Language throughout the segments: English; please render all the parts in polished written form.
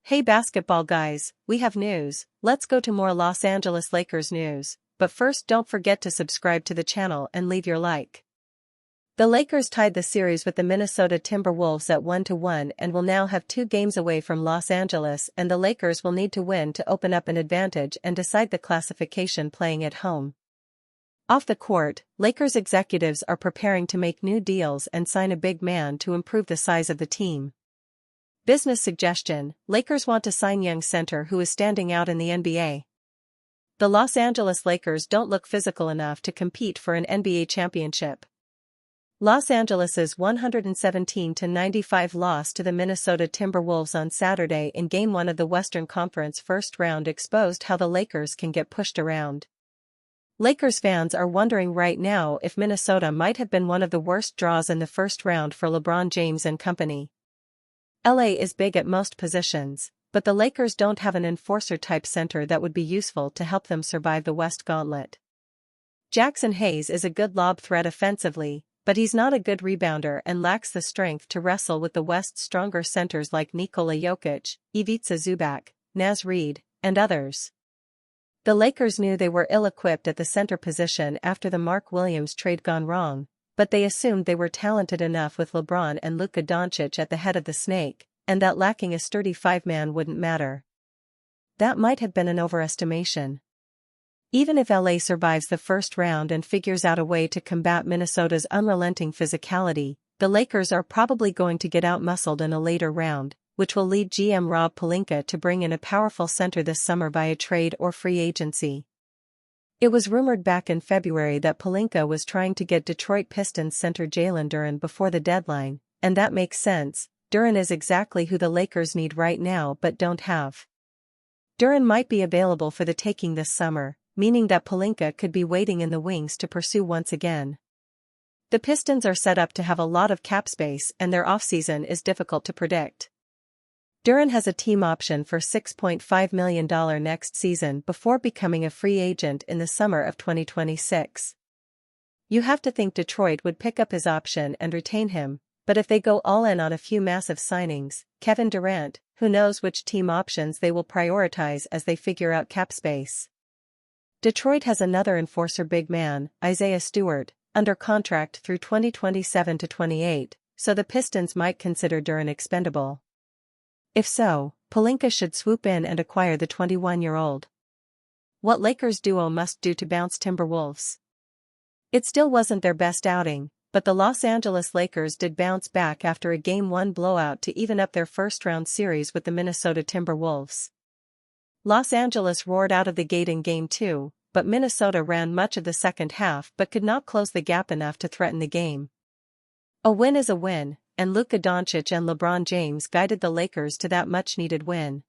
Hey basketball guys, we have news. Let's go to more Los Angeles Lakers news, but first don't forget to subscribe to the channel and leave your like. The Lakers tied the series with the Minnesota Timberwolves at 1-1 and will now have 2 games away from Los Angeles, and the Lakers will need to win to open up an advantage and decide the classification playing at home. Off the court, Lakers executives are preparing to make new deals and sign a big man to improve the size of the team. Business suggestion: Lakers want to sign young center who is standing out in the NBA. The Los Angeles Lakers don't look physical enough to compete for an NBA championship. Los Angeles's 117-95 loss to the Minnesota Timberwolves on Saturday in Game 1 of the Western Conference first round exposed how the Lakers can get pushed around. Lakers fans are wondering right now if Minnesota might have been one of the worst draws in the first round for LeBron James and company. LA is big at most positions, but the Lakers don't have an enforcer-type center that would be useful to help them survive the West Gauntlet. Jackson Hayes is a good lob threat offensively, but he's not a good rebounder and lacks the strength to wrestle with the West's stronger centers like Nikola Jokic, Ivica Zubac, Naz Reid, and others. The Lakers knew they were ill-equipped at the center position after the Mark Williams trade gone wrong, but they assumed they were talented enough with LeBron and Luka Doncic at the head of the snake, and that lacking a sturdy five-man wouldn't matter. That might have been an overestimation. Even if LA survives the first round and figures out a way to combat Minnesota's unrelenting physicality, the Lakers are probably going to get out-muscled in a later round, which will lead GM Rob Pelinka to bring in a powerful center this summer via trade or free agency. It was rumored back in February that Pelinka was trying to get Detroit Pistons center Jalen Duren before the deadline, and that makes sense. Duren is exactly who the Lakers need right now but don't have. Duren might be available for the taking this summer, meaning that Pelinka could be waiting in the wings to pursue once again. The Pistons are set up to have a lot of cap space and their offseason is difficult to predict. Duren has a team option for $6.5 million next season before becoming a free agent in the summer of 2026. You have to think Detroit would pick up his option and retain him, but if they go all in on a few massive signings, Kevin Durant, who knows which team options they will prioritize as they figure out cap space. Detroit has another enforcer big man, Isaiah Stewart, under contract through 2027-28, so the Pistons might consider Duren expendable. If so, Pelinka should swoop in and acquire the 21-year-old. What Lakers duo must do to bounce Timberwolves? It still wasn't their best outing, but the Los Angeles Lakers did bounce back after a Game 1 blowout to even up their first-round series with the Minnesota Timberwolves. Los Angeles roared out of the gate in Game 2, but Minnesota ran much of the second half but could not close the gap enough to threaten the game. A win is a win, and Luka Doncic and LeBron James guided the Lakers to that much-needed win.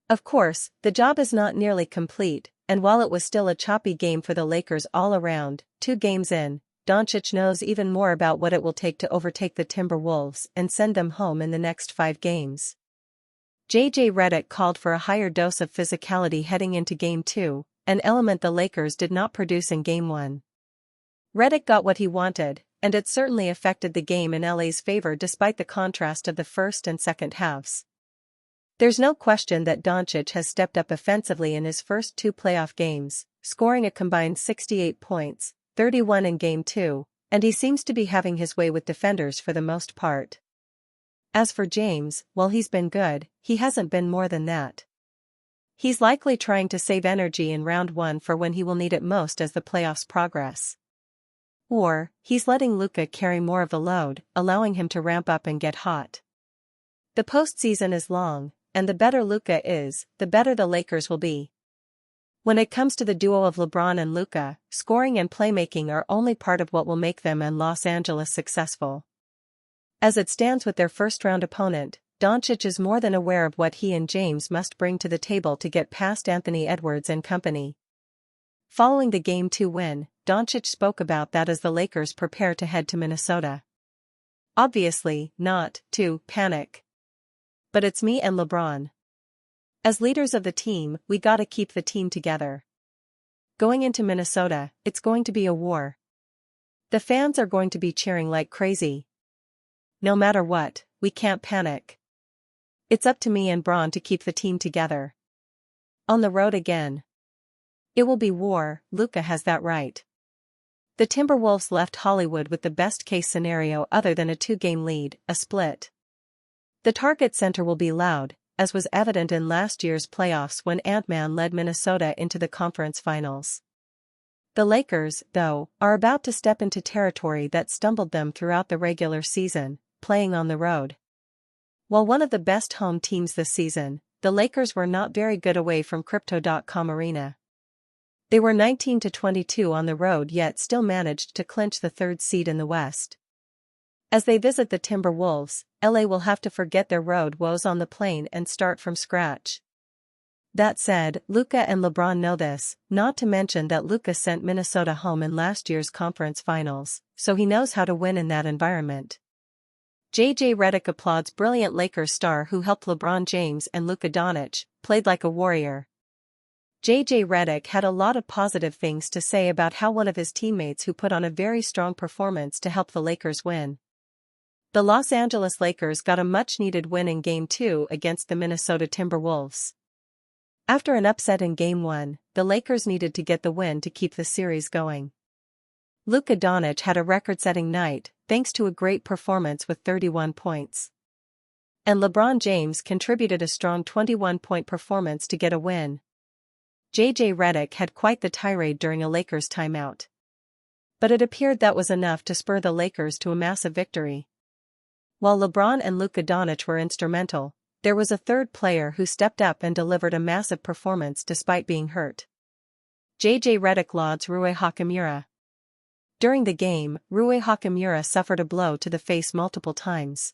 Of course, the job is not nearly complete, and while it was still a choppy game for the Lakers all around, 2 games in, Doncic knows even more about what it will take to overtake the Timberwolves and send them home in the next 5 games. J.J. Redick called for a higher dose of physicality heading into Game 2, an element the Lakers did not produce in Game 1. Redick got what he wanted, and it certainly affected the game in LA's favor despite the contrast of the first and second halves. There's no question that Doncic has stepped up offensively in his first 2 playoff games, scoring a combined 68 points, 31 in Game 2, and he seems to be having his way with defenders for the most part. As for James, while he's been good, he hasn't been more than that. He's likely trying to save energy in round 1 for when he will need it most as the playoffs progress. Or, he's letting Luka carry more of the load, allowing him to ramp up and get hot. The postseason is long, and the better Luka is, the better the Lakers will be. When it comes to the duo of LeBron and Luka, scoring and playmaking are only part of what will make them and Los Angeles successful. As it stands with their first-round opponent, Doncic is more than aware of what he and James must bring to the table to get past Anthony Edwards and company. Following the Game 2 win, Doncic spoke about that as the Lakers prepare to head to Minnesota. Obviously, not to panic. But it's me and LeBron. As leaders of the team, we gotta keep the team together. Going into Minnesota, it's going to be a war. The fans are going to be cheering like crazy. No matter what, we can't panic. It's up to me and Bron to keep the team together. On the road again. It will be war, Luka has that right. The Timberwolves left Hollywood with the best-case scenario other than a 2-game lead, a split. The Target Center will be loud, as was evident in last year's playoffs when Ant-Man led Minnesota into the conference finals. The Lakers, though, are about to step into territory that stumbled them throughout the regular season, playing on the road. While one of the best home teams this season, the Lakers were not very good away from Crypto.com Arena. They were 19-22 on the road yet still managed to clinch the third seed in the West. As they visit the Timberwolves, LA will have to forget their road woes on the plane and start from scratch. That said, Luka and LeBron know this, not to mention that Luka sent Minnesota home in last year's conference finals, so he knows how to win in that environment. JJ Redick applauds brilliant Lakers star who helped LeBron James and Luka Doncic, played like a warrior. JJ Redick had a lot of positive things to say about how one of his teammates who put on a very strong performance to help the Lakers win. The Los Angeles Lakers got a much-needed win in Game 2 against the Minnesota Timberwolves. After an upset in Game 1, the Lakers needed to get the win to keep the series going. Luka Doncic had a record-setting night, thanks to a great performance with 31 points. And LeBron James contributed a strong 21-point performance to get a win. JJ Redick had quite the tirade during a Lakers timeout. But it appeared that was enough to spur the Lakers to a massive victory. While LeBron and Luka Doncic were instrumental, there was a third player who stepped up and delivered a massive performance despite being hurt. JJ Redick lauds Rui Hachimura. During the game, Rui Hachimura suffered a blow to the face multiple times.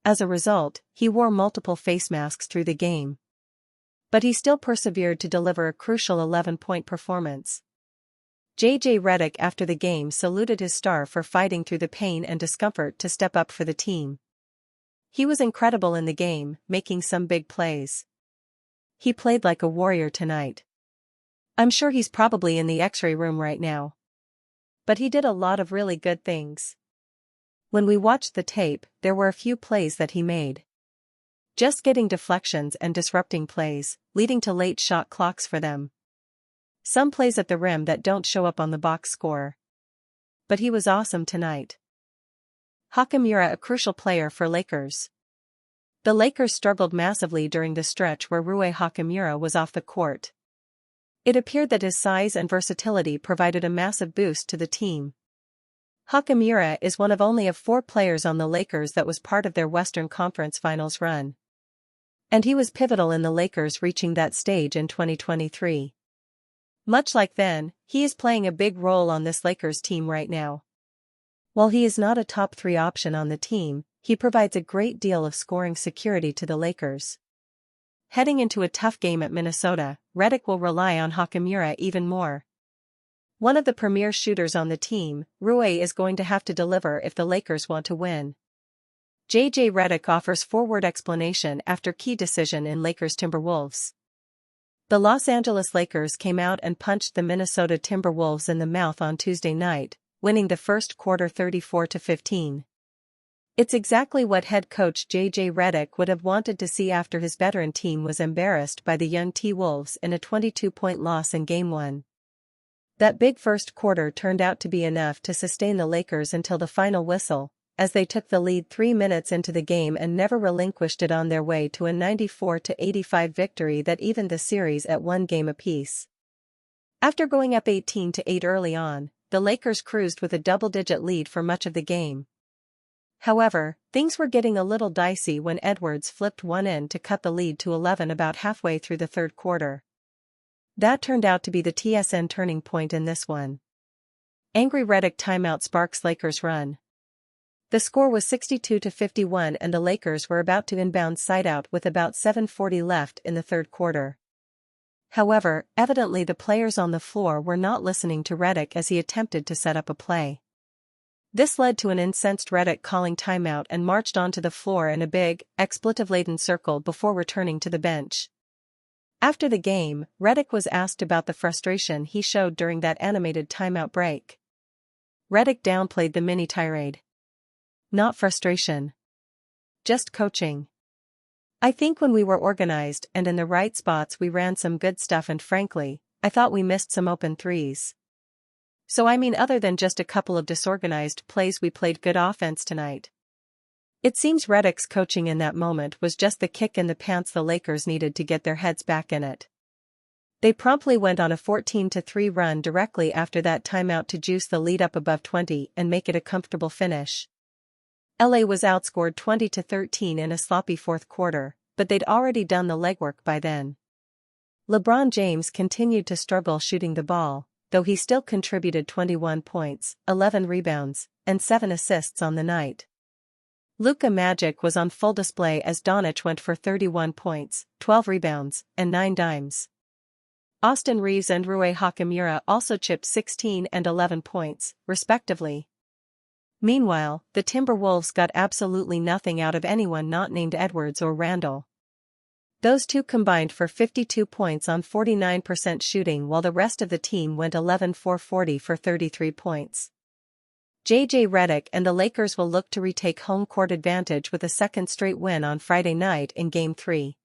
As a result, he wore multiple face masks through the game. But he still persevered to deliver a crucial 11-point performance. JJ Redick after the game saluted his star for fighting through the pain and discomfort to step up for the team. He was incredible in the game, making some big plays. He played like a warrior tonight. I'm sure he's probably in the X-ray room right now. But he did a lot of really good things. When we watched the tape, there were a few plays that he made. Just getting deflections and disrupting plays, leading to late shot clocks for them. Some plays at the rim that don't show up on the box score. But he was awesome tonight. Hachimura a crucial player for Lakers. The Lakers struggled massively during the stretch where Rui Hachimura was off the court. It appeared that his size and versatility provided a massive boost to the team. Hachimura is one of only 4 players on the Lakers that was part of their Western Conference Finals run. And he was pivotal in the Lakers reaching that stage in 2023. Much like then, he is playing a big role on this Lakers team right now. While he is not a top 3 option on the team, he provides a great deal of scoring security to the Lakers. Heading into a tough game at Minnesota, Redick will rely on Hachimura even more. One of the premier shooters on the team, Rui is going to have to deliver if the Lakers want to win. JJ Redick offers forward explanation after key decision in Lakers Timberwolves. The Los Angeles Lakers came out and punched the Minnesota Timberwolves in the mouth on Tuesday night, winning the first quarter 34-15. It's exactly what head coach JJ Redick would have wanted to see after his veteran team was embarrassed by the young T-Wolves in a 22-point loss in Game 1. That big first quarter turned out to be enough to sustain the Lakers until the final whistle, as they took the lead 3 minutes into the game and never relinquished it on their way to a 94-85 victory that evened the series at 1 game apiece. After going up 18-8 early on, the Lakers cruised with a double-digit lead for much of the game. However, things were getting a little dicey when Edwards flipped one end to cut the lead to 11 about halfway through the third quarter. That turned out to be the TSN turning point in this one. Angry Redick timeout sparks Lakers run. The score was 62-51 and the Lakers were about to inbound sideout with about 7:40 left in the third quarter. However, evidently the players on the floor were not listening to Redick as he attempted to set up a play. This led to an incensed Redick calling timeout and marched onto the floor in a big, expletive-laden circle before returning to the bench. After the game, Redick was asked about the frustration he showed during that animated timeout break. Redick downplayed the mini tirade. Not frustration. Just coaching. I think when we were organized and in the right spots we ran some good stuff and frankly, I thought we missed some open threes. So I mean other than just a couple of disorganized plays we played good offense tonight. It seems Redick's coaching in that moment was just the kick in the pants the Lakers needed to get their heads back in it. They promptly went on a 14-3 run directly after that timeout to juice the lead up above 20 and make it a comfortable finish. LA was outscored 20-13 in a sloppy fourth quarter, but they'd already done the legwork by then. LeBron James continued to struggle shooting the ball, though he still contributed 21 points, 11 rebounds, and 7 assists on the night. Luka Magic was on full display as Doncic went for 31 points, 12 rebounds, and 9 dimes. Austin Reeves and Rui Hachimura also chipped 16 and 11 points, respectively. Meanwhile, the Timberwolves got absolutely nothing out of anyone not named Edwards or Randle. Those two combined for 52 points on 49% shooting while the rest of the team went 11-for-40 for 33 points. JJ Redick and the Lakers will look to retake home court advantage with a second straight win on Friday night in Game 3.